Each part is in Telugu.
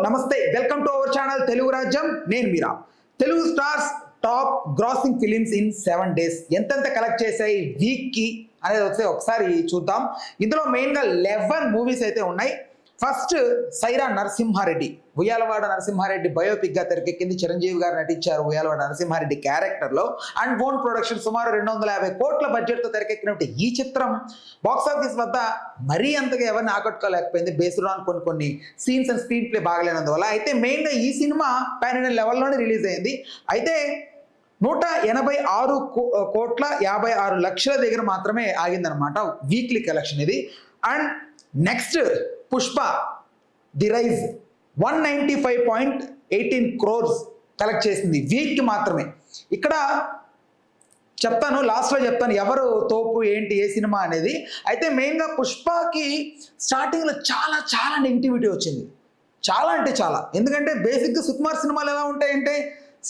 నమస్తే, welcome to our channel Telugu Rajyam. నేను Meera. Telugu stars top grossing films in 7 days ఎంతెంత కలెక్ట్ చేశాయి వీక్ కి అనేది ఒకసారి చూద్దాం. ఇందులో మెయిన్ గా 11 మూవీస్ అయితే ఉన్నాయి. ఫస్ట్ సైరా నరసింహారెడ్డి, ఉయ్యాలవాడ నరసింహారెడ్డి బయోపిక్ గా తెరకెక్కింది. చిరంజీవి గారు నటించారు ఉయ్యాలవాడ నరసింహారెడ్డి క్యారెక్టర్ లో. అండ్ ఓన్ ప్రొడక్షన్ సుమారు 250 కోట్ల బడ్జెట్ తో తెరకెక్కినట్టు ఈ చిత్రం బాక్స్ ఆఫీస్ వద్ద మరీ అంతగా ఎవరిని ఆకట్టుకోలేకపోయింది, బేస్డ్ ఆన్ కొన్ని సీన్స్ అండ్ స్క్రీన్ ప్లే బాగలేనందువల్ల. అయితే మెయిన్ గా ఈ సినిమా పాన్ ఇండియన్ లెవెల్లోనే రిలీజ్ అయింది. అయితే 186 కోట్ల 56 లక్షల దగ్గర మాత్రమే ఆగిందనమాట వీక్లీ కలెక్షన్ ఇది. And next Pushpa the rise 195.18 crores collect చేసింది వీక్ మాత్రమే. ఇక్కడ చెప్తాను, లాస్ట్లో చెప్తాను ఎవరు తోపు ఏంటి ఏ సినిమా అనేది. అయితే మెయిన్గా పుష్పకి స్టార్టింగ్లో చాలా చాలా నెగిటివిటీ వచ్చింది, చాలా అంటే చాలా. ఎందుకంటే బేసిక్గా సుకుమార్ సినిమాలు ఎలా ఉంటాయంటే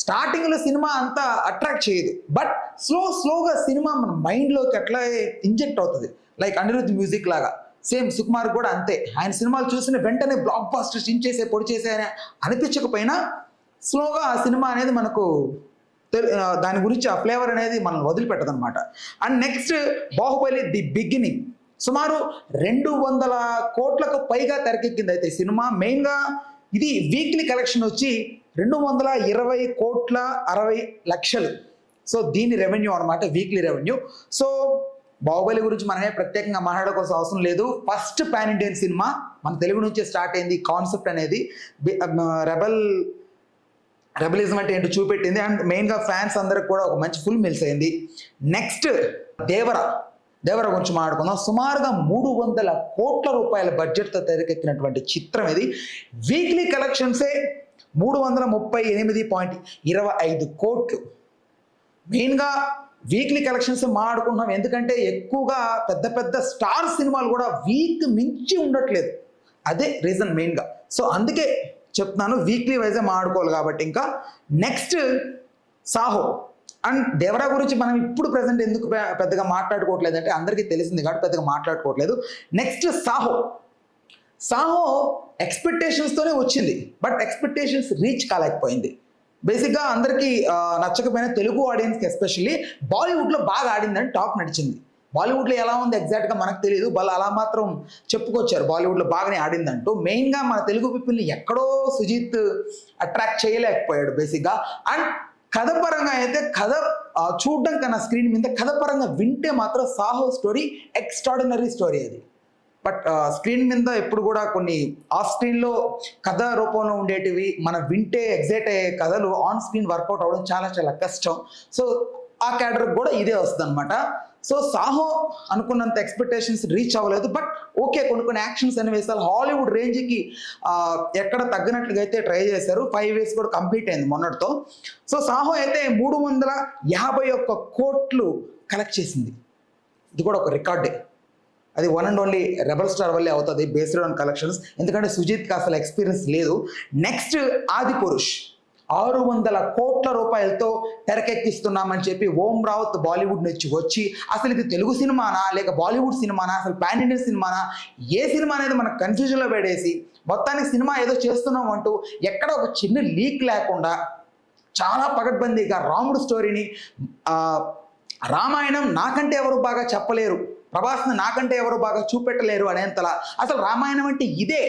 స్టార్టింగ్లో సినిమా అంతా అట్రాక్ట్ చేయదు, బట్ స్లోగా సినిమా మన మైండ్లోకి అట్లా ఇంజెక్ట్ అవుతుంది. లైక్ అనిరుద్ధ్ మ్యూజిక్ లాగా సేమ్ సుకుమార్ కూడా అంతే. ఆయన సినిమాలు చూసిన వెంటనే బ్లాక్ బాస్టర్ చించేసే పొడి చేసే అని అనిపించకపోయినా స్లోగా ఆ సినిమా అనేది మనకు దాని గురించి ఆ ఫ్లేవర్ అనేది మనం వదిలిపెట్టదు అనమాట. And next Baahubali the beginning సుమారు 200 కోట్లకు పైగా తెరకెక్కింది. అయితే సినిమా మెయిన్గా ఇది వీక్లీ కలెక్షన్ వచ్చి 220 కోట్ల 60 లక్షలు. సో దీని రెవెన్యూ అనమాట, వీక్లీ రెవెన్యూ. సో బాహుబలి గురించి మనమే ప్రత్యేకంగా మాట్లాడుకోవాల్సిన అవసరం లేదు. ఫస్ట్ పాన్ ఇండియన్ సినిమా మన తెలుగు నుంచే స్టార్ట్ అయింది. కాన్సెప్ట్ అనేది రెబలిజం అంటే ఏంటో చూపెట్టింది. అండ్ మెయిన్గా ఫ్యాన్స్ అందరికి కూడా ఒక మంచి ఫుల్ మిల్స్ అయింది. నెక్స్ట్ దేవర గురించి మాట్లాడుకుందాం. సుమారుగా 300 కోట్ల రూపాయల బడ్జెట్తో తెరకెక్కినటువంటి చిత్రం ఇది. వీక్లీ కలెక్షన్సే 338.25 కోట్లు. మెయిన్గా వీక్లీ కలెక్షన్స్ మాట్లాడుకుంటున్నాం ఎందుకంటే ఎక్కువగా పెద్ద పెద్ద స్టార్ సినిమాలు కూడా వీక్ మించి ఉండట్లేదు, అదే రీజన్ మెయిన్గా. సో అందుకే చెప్తున్నాను, వీక్లీ వైజే మాట్లాడుకోవాలి కాబట్టి. ఇంకా నెక్స్ట్ సాహో అండ్ దేవరా గురించి మనం ఇప్పుడు ప్రెసెంట్ ఎందుకు పెద్దగా మాట్లాడుకోవట్లేదు అంటే అందరికీ తెలిసింది కాబట్టి పెద్దగా మాట్లాడుకోవట్లేదు. నెక్స్ట్ సాహో ఎక్స్పెక్టేషన్స్తోనే వచ్చింది, బట్ ఎక్స్పెక్టేషన్స్ రీచ్ కాలేకపోయింది. బేసిక్గా అందరికీ నచ్చకపోయినా తెలుగు ఆడియన్స్కి ఎస్పెషల్లీ బాలీవుడ్లో బాగా ఆడిందని టాక్ నడిచింది. బాలీవుడ్లో ఎలా ఉంది ఎగ్జాక్ట్గా మనకు తెలియదు, వాళ్ళు అలా మాత్రం చెప్పుకొచ్చారు బాలీవుడ్లో బాగానే ఆడిందంటూ. మెయిన్గా మన తెలుగు పీపుల్ని ఎక్కడో సుజిత్ అట్రాక్ట్ చేయలేకపోయాడు బేసిక్గా. అండ్ కథ పరంగా అయితే కథ చూడడం కన్నా స్క్రీన్ మీద కథ పరంగా వింటే మాత్రం సాహో స్టోరీ ఎక్స్ట్రాడినరీ స్టోరీ అది. బట్ స్క్రీన్ మీద ఎప్పుడు కూడా కొన్ని ఆఫ్ స్క్రీన్లో కథ రూపంలో ఉండేటివి మనం వింటే ఎగ్జైట్ అయ్యే కథలు ఆన్ స్క్రీన్ వర్కౌట్ అవ్వడం చాలా చాలా కష్టం. సో ఆ క్యారెక్టర్ కూడా ఇదే వస్తుంది అనమాట. సో సాహో అనుకున్నంత ఎక్స్పెక్టేషన్స్ రీచ్ అవ్వలేదు, బట్ ఓకే కొన్ని యాక్షన్స్ సన్నివేశాలు హాలీవుడ్ రేంజ్కి ఎక్కడ తగ్గినట్లుగా అయితే ట్రై చేశారు. 5 years కూడా కంప్లీట్ అయింది మొన్నటితో. సో సాహో అయితే 351 కోట్లు కలెక్ట్ చేసింది. ఇది కూడా ఒక రికార్డే. అది one and only rebel star వల్లే అవుతుంది బేస్డ్ ఆన్ కలెక్షన్స్, ఎందుకంటే సుజిత్కి అసలు ఎక్స్పీరియన్స్ లేదు. నెక్స్ట్ ఆది పురుష్ 600 కోట్ల రూపాయలతో తెరకెక్కిస్తున్నామని చెప్పి ఓం రావుత్ బాలీవుడ్ నుంచి వచ్చి అసలు ఇది తెలుగు సినిమానా లేక బాలీవుడ్ సినిమానా అసలు పాన్ ఇండియన్ సినిమానా ఏ సినిమా అనేది మనకు కన్ఫ్యూజన్లో పడేసి మొత్తానికి సినిమా ఏదో చేస్తున్నాం అంటూ ఎక్కడ ఒక చిన్న లీక్ లేకుండా చాలా పకడ్బందీగా రాముడు స్టోరీని రామాయణం నాకంటే ఎవరు బాగా చెప్పలేరు, ప్రభాస్ని నాకంటే ఎవరు బాగా చూపెట్టలేరు అనేంతలా అసలు రామాయణం అంటే ఇదే.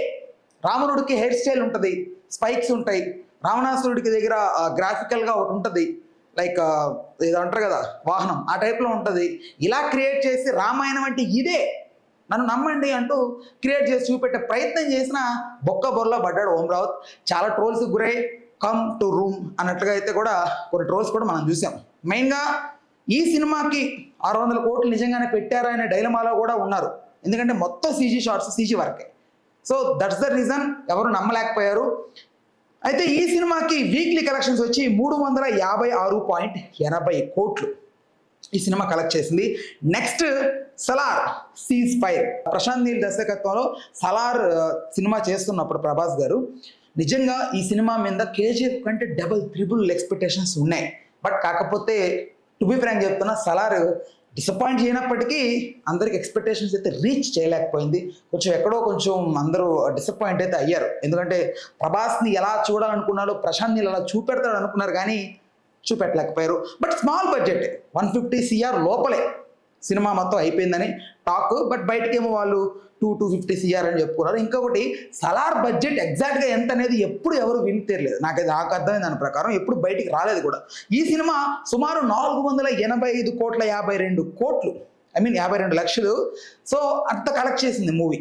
రావణుడికి హెయిర్ స్టైల్ ఉంటుంది, స్పైక్స్ ఉంటాయి, రావణాసురుడికి దగ్గర గ్రాఫికల్గా ఒకటి ఉంటుంది, లైక్ ఏదో అంటారు కదా వాహనం, ఆ టైప్లో ఉంటుంది. ఇలా క్రియేట్ చేసి రామాయణం అంటే ఇదే, నన్ను నమ్మండి అంటూ క్రియేట్ చేసి చూపెట్టే ప్రయత్నం చేసిన బొర్రలో పడ్డాడు ఓం రావుత్. చాలా ట్రోల్స్ గురై కమ్ టు రూమ్ అన్నట్లుగా అయితే కూడా కొన్ని ట్రోల్స్ కూడా మనం చూసాం. మెయిన్గా ఈ సినిమాకి 600 కోట్లు నిజంగానే పెట్టారా అనే డైలమాలో కూడా ఉన్నారు, ఎందుకంటే మొత్తం సీజీ షార్ట్స్ సీజీ వర్కే. సో దట్స్ ద రీజన్ ఎవరు నమ్మలేకపోయారు. అయితే ఈ సినిమాకి వీక్లీ కలెక్షన్స్ వచ్చి 356.80 కోట్లు ఈ సినిమా కలెక్ట్ చేసింది. Next Salaar ceasefire, Prashanth Neel దర్శకత్వంలో సలార్ సినిమా చేస్తున్నప్పుడు ప్రభాస్ గారు నిజంగా ఈ సినిమా మీద కేజీఎఫ్ కంటే డబుల్ 3 ఎక్స్పెక్టేషన్స్ ఉన్నాయి. బట్ కాకపోతే టు బి ఫ్రాంక్ చెప్తున్నా, సలార్ డిసప్పాయింట్ చేయనప్పటికీ అందరికి ఎక్స్పెక్టేషన్స్ అయితే రీచ్ చేయలేకపోయింది. కొంచెం ఎక్కడో కొంచెం అందరూ డిసప్పాయింట్ అయితే అయ్యారు. ఎందుకంటే ప్రభాస్ని ఎలా చూడాలనుకున్నారో ప్రశాంత్ని ఎలా చూపెడతాడు అనుకున్నారు కానీ చూపెట్టలేకపోయారు. బట్ స్మాల్ బడ్జెట్ 150 CR లోపలే సినిమా మొత్తం అయిపోయిందని టాక్. బట్ బయటకేమో వాళ్ళు 250 CR అని చెప్పుకున్నారు. ఇంకొకటి సలార్ బడ్జెట్ ఎగ్జాక్ట్గా ఎంత అనేది ఎప్పుడు ఎవరు వినితేరలేదు. నాకు అర్థమైంది దాని ప్రకారం ఎప్పుడు బయటికి రాలేదు కూడా. ఈ సినిమా సుమారు 485.52 కోట్లు, ఐ మీన్ 52 లక్షలు. సో అంత కలెక్ట్ చేసింది మూవీ.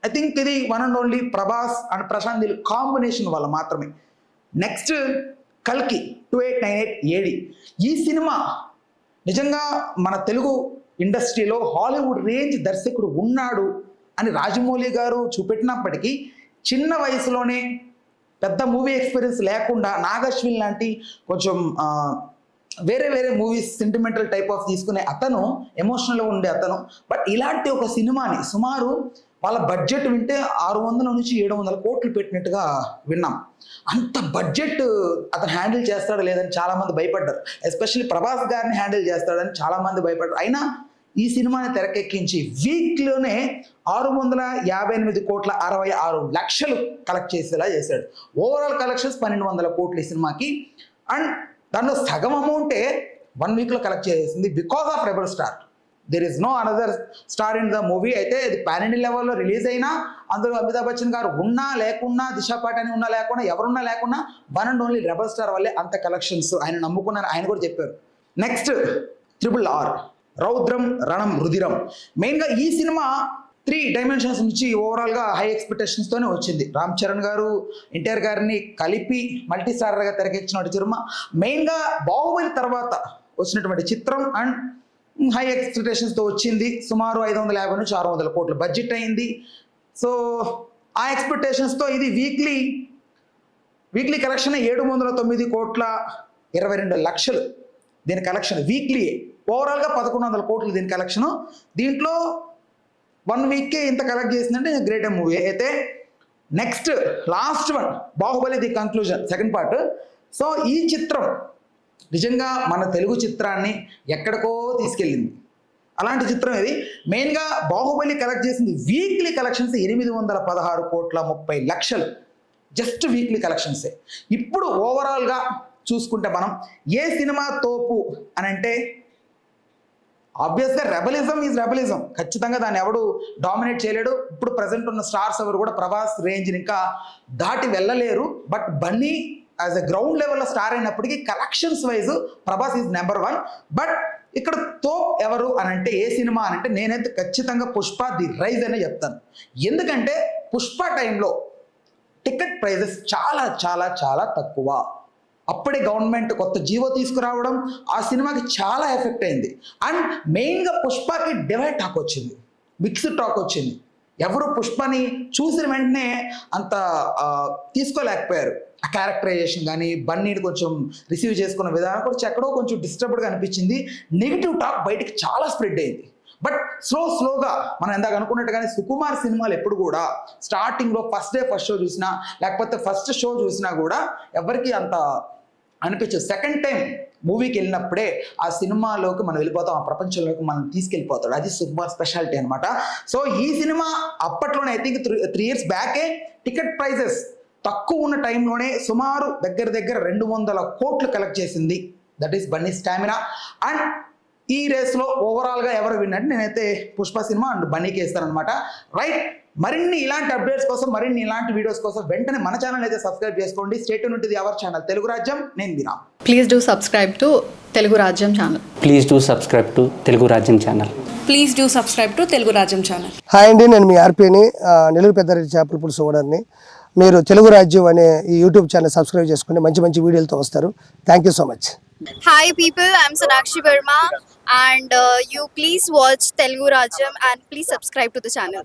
ఐ థింక్ ఇది one and only Prabhas and Prashanth Neel combination వల్ల మాత్రమే. నెక్స్ట్ కల్కి 2898 AD. ఈ సినిమా నిజంగా మన తెలుగు ఇండస్ట్రీలో హాలీవుడ్ రేంజ్ దర్శకుడు ఉన్నాడు అని రాజమౌళి గారు చూపెట్టినప్పటికీ చిన్న వయసులోనే పెద్ద మూవీ ఎక్స్పీరియన్స్ లేకుండా నాగశ్విన్ లాంటి కొంచెం వేరే వేరే మూవీస్ సెంటిమెంటల్ టైప్ ఆఫ్ తీసుకునే అతను, ఎమోషనల్గా ఉండే అతను, బట్ ఇలాంటి ఒక సినిమాని సుమారు వాళ్ళ బడ్జెట్ వింటే 600 నుంచి 700 కోట్లు పెట్టినట్టుగా విన్నాం. అంత బడ్జెట్ అతను హ్యాండిల్ చేస్తాడో లేదని చాలామంది భయపడ్డారు. ఎస్పెషల్లీ ప్రభాస్ గారిని హ్యాండిల్ చేస్తాడని చాలామంది భయపడ్డారు. అయినా ఈ సినిమాని తెరకెక్కించి వీక్లోనే 658.66 లక్షలు కలెక్ట్ చేసేలా చేశాడు. ఓవరాల్ కలెక్షన్స్ 1200 కోట్లు ఈ సినిమాకి. అండ్ దానిలో సగం అమౌంటే 1 వీక్లో కలెక్ట్ చేసింది because of rebel star. There is no another star in the movie. అయితే ఇది పాన్ ఇండియా లెవెల్లో రిలీజ్ అయినా అందులో అమితాబ్ బచ్చన్ గారు ఉన్నా లేకున్నా, దిశా పాటాని ఉన్నా లేకున్నా, ఎవరున్నా లేకున్నా one and only rebel star వల్లే అంత కలెక్షన్స్ ఆయన నమ్ముకున్నారు, ఆయన కూడా చెప్పారు. Next RRR, రౌద్రం రణం రుధిరం. మెయిన్గా ఈ సినిమా 3 డైమెన్షన్స్ నుంచి ఓవరాల్గా హై ఎక్స్పెక్టేషన్స్తోనే వచ్చింది. రామ్ చరణ్ గారు, ఎన్టీఆర్ గారిని కలిపి మల్టీ స్టారర్గా తెరకెక్కించిన సినిమా. మెయిన్గా బాహుబలి తర్వాత వచ్చినటువంటి చిత్రం అండ్ హై ఎక్స్పెక్టేషన్స్తో వచ్చింది. సుమారు 550 నుంచి 600 కోట్ల బడ్జెట్ అయింది. సో ఆ ఎక్స్పెక్టేషన్స్తో ఇది వీక్లీ కలెక్షన్ 709.22 లక్షలు దీని కలెక్షన్ వీక్లీ. ఓవరాల్గా 1100 కోట్లు దీని కలెక్షను. దీంట్లో 1 వీక్కే ఇంత కలెక్ట్ చేసిందంటే గ్రేట్ మూవీ. అయితే next last one Baahubali the conclusion second part. So ఈ చిత్రం నిజంగా మన తెలుగు చిత్రాన్ని ఎక్కడికో తీసుకెళ్ళింది. అలాంటి చిత్రం ఇది. మెయిన్గా బాహుబలి కలెక్ట్ చేసింది వీక్లీ కలెక్షన్స్ 816.30 లక్షలు, జస్ట్ వీక్లీ కలెక్షన్సే. ఇప్పుడు ఓవరాల్గా చూసుకుంటే మనం ఏ సినిమా తోపు అని అంటే ఆబ్వియస్గా రెబలిజం ఈజ్ రెబలిజం. ఖచ్చితంగా దాన్ని ఎవడు డామినేట్ చేయలేడు. ఇప్పుడు ప్రజెంట్ ఉన్న స్టార్స్ ఎవరు కూడా ప్రభాస్ రేంజ్ని ఇంకా దాటి వెళ్ళలేరు. But Bunny as a ground లెవెల్లో స్టార్ అయినప్పటికీ collections wise Prabhas is number 1. But ఇక్కడ తోప్ ఎవరు అని అంటే ఏ సినిమా అని అంటే నేనైతే ఖచ్చితంగా పుష్ప ది రైజ్ అనే చెప్తాను. ఎందుకంటే పుష్ప టైంలో టికెట్ ప్రైజెస్ చాలా చాలా చాలా తక్కువ. అప్పుడే గవర్నమెంట్ కొత్త జీవో తీసుకురావడం ఆ సినిమాకి చాలా ఎఫెక్ట్ అయింది. అండ్ మెయిన్గా పుష్పకి డివైడ్ టాక్ వచ్చింది, మిక్స్డ్ టాక్ వచ్చింది. ఎవరు పుష్పని చూసిన వెంటనే అంత తీసుకోలేకపోయారు. ఆ క్యారెక్టరైజేషన్ కానీ బన్నీని కొంచెం రిసీవ్ చేసుకున్న విధానం కూడా ఎక్కడో కొంచెం డిస్టర్బ్డ్గా అనిపించింది. నెగిటివ్ టాక్ బయటికి చాలా స్ప్రెడ్ అయింది. బట్ స్లోగా మనం ఎందాక అనుకున్నట్టుగానే సుకుమార్ సినిమాలు ఎప్పుడు కూడా స్టార్టింగ్లో ఫస్ట్ షో చూసినా లేకపోతే ఫస్ట్ షో చూసినా కూడా ఎవరికి అంత అనిపించదు. సెకండ్ టైం మూవీకి వెళ్ళినప్పుడే ఆ సినిమాలోకి మనం వెళ్ళిపోతాం, ఆ ప్రపంచంలోకి మనం తీసుకెళ్ళిపోతాడు. అది సుకుమార్ స్పెషాలిటీ అనమాట. సో ఈ సినిమా అప్పట్లోనే ఐ థింక్ 3 years బ్యాకే టికెట్ ప్రైజెస్ తక్కువ ఉన్న టైంలోనే సుమారు దగ్గర 200 కోట్లు కలెక్ట్ చేసింది. That is Bunny stamina. And ఈ రేస్లో ఓవరాల్గా ఎవరు విన్నట్టు నేనైతే పుష్ప సినిమా అండ్ బన్నీకి వేస్తానమాట. రైట్, మరిన్ని ఇలాంటి అప్డేట్స్ కోసం, మరిన్ని ఇలాంటి వీడియోస్ కోసం వెంటనే మన ఛానల్ అయితే సబ్స్క్రైబ్ చేసుకోండి. స్టేట్ యూన్ to the our channel Telugu Rajyam. నేను Viram. Please do subscribe to Telugu Rajyam channel. Please do subscribe to Telugu Rajyam channel. Please do subscribe to Telugu Rajyam channel. Hi అండి, నేను మీ ఆర్పీని, నెల్లూరు పెద్దారెడ్డి చేపల పులుసు ఓనర్ని. మీరు తెలుగు రాజ్యం అనే ఈ యూట్యూబ్ ఛానల్ సబ్స్క్రైబ్ చేసుకుని మంచి మంచి వీడియోలతో వస్తారు. Thank you so much. Hi people, I'm Sonakshi Verma and you please watch Telugu Rajyam and please subscribe to the channel.